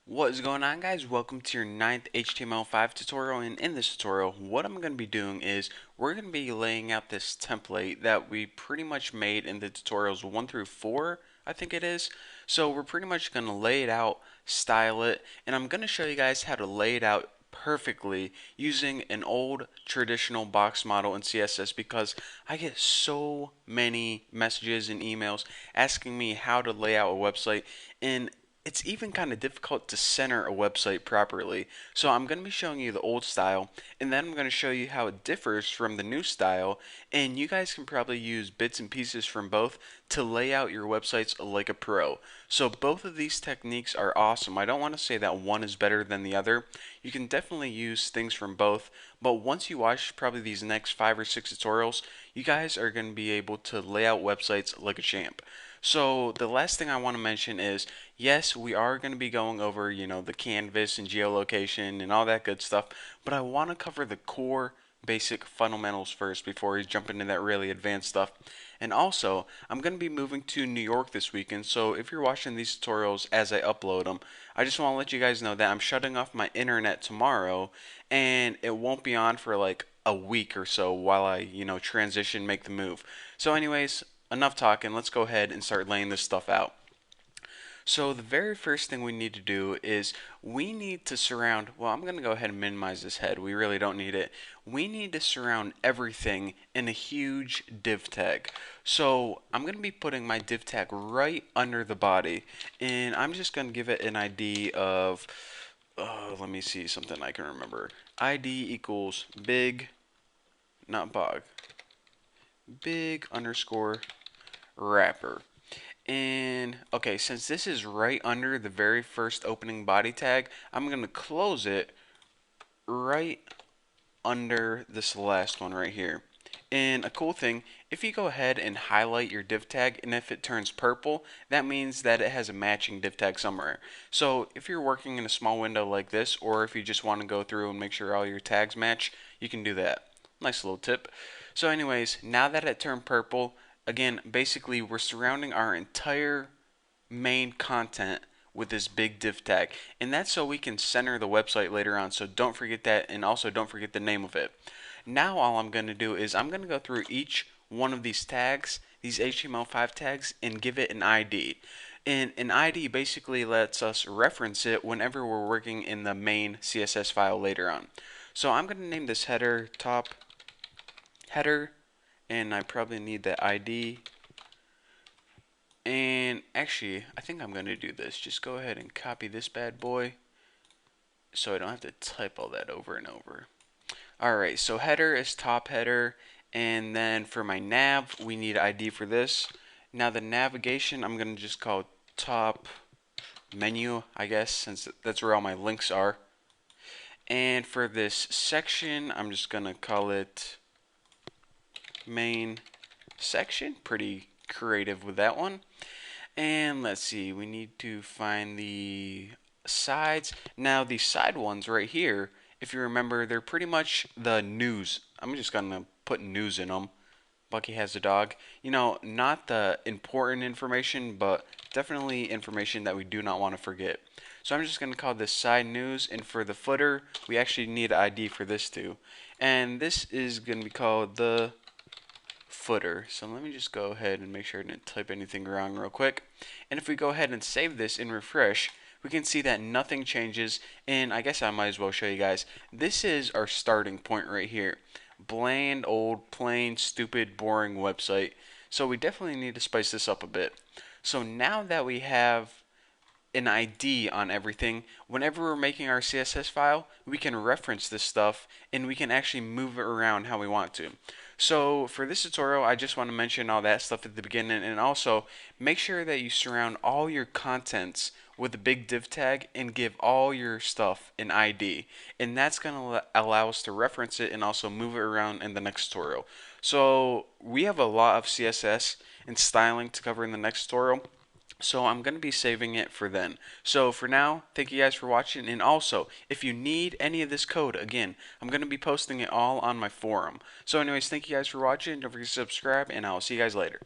What is going on, guys? Welcome to your ninth HTML5 tutorial, and in this tutorial what I'm going to be doing is we're going to be laying out this template that we pretty much made in the tutorials 1 through 4, I think it is. So we're pretty much going to lay it out, style it, and I'm going to show you guys how to lay it out perfectly using an old traditional box model in CSS because I get so many messages and emails asking me how to lay out a website, and it's even kind of difficult to center a website properly. So I'm going to be showing you the old style, and then I'm going to show you how it differs from the new style, and you guys can probably use bits and pieces from both to lay out your websites like a pro. So both of these techniques are awesome. I don't want to say that one is better than the other. You can definitely use things from both, but once you watch probably these next 5 or 6 tutorials, you guys are going to be able to lay out websites like a champ. So the last thing I want to mention is, yes, we are going to be going over, the canvas and geolocation and all that good stuff, but I want to cover the core basic fundamentals first before we jump into that really advanced stuff. And also, I'm going to be moving to New York this weekend, so if you're watching these tutorials as I upload them, I just want to let you guys know that I'm shutting off my internet tomorrow, and it won't be on for like a week or so while I, transition, make the move. So anyways, enough talking. Let's go ahead and start laying this stuff out. So the very first thing we need to do is we need to surround, well, I'm going to go ahead and minimize this head. We really don't need it. We need to surround everything in a huge div tag. So I'm going to be putting my div tag right under the body, and I'm just going to give it an ID of, let me see something I can remember. ID equals big, not bog, big underscore wrapper. And okay, since this is right under the very first opening body tag, I'm going to close it right under this last one right here. And a cool thing, if you go ahead and highlight your div tag, and if it turns purple, that means that it has a matching div tag somewhere. So if you're working in a small window like this, or if you just want to go through and make sure all your tags match, you can do that. Nice little tip. So anyways, now that it turned purple, again, basically we're surrounding our entire main content with this big div tag, and that's so we can center the website later on. So don't forget that, and also don't forget the name of it. Now all I'm going to do is I'm going to go through each one of these tags, these HTML5 tags, and give it an ID. And an ID basically lets us reference it whenever we're working in the main CSS file later on. So I'm going to name this header top header, and I probably need the ID. And actually, I think I'm going to do this. Just go ahead and copy this bad boy so I don't have to type all that over and over. Alright, so header is top header, and then for my nav, we need ID for this. Now the navigation, I'm going to just call top menu, I guess, since that's where all my links are. And for this section, I'm just going to call it main section. Pretty creative with that one. And let's see, we need to find the sides. Now the side ones right here, if you remember, they're pretty much the news. I'm just gonna put news in them. Bucky has a dog. Not the important information, but definitely information that we do not want to forget. So I'm just going to call this side news, and for the footer, we actually need an ID for this too. And this is going to be called the footer. So let me just go ahead and make sure I didn't type anything wrong real quick. And if we go ahead and save this and refresh, we can see that nothing changes, and I guess I might as well show you guys. This is our starting point right here. Bland, old, plain, stupid, boring website. So we definitely need to spice this up a bit. So now that we have an ID on everything, whenever we're making our CSS file, we can reference this stuff and we can actually move it around how we want to. So for this tutorial, I just want to mention all that stuff at the beginning, and also make sure that you surround all your contents with a big div tag and give all your stuff an ID, and that's going to allow us to reference it and also move it around in the next tutorial. So we have a lot of CSS and styling to cover in the next tutorial, so I'm going to be saving it for then. So for now, thank you guys for watching, and also, if you need any of this code, again, I'm going to be posting it all on my forum. So anyways, thank you guys for watching, don't forget to subscribe, and I'll see you guys later.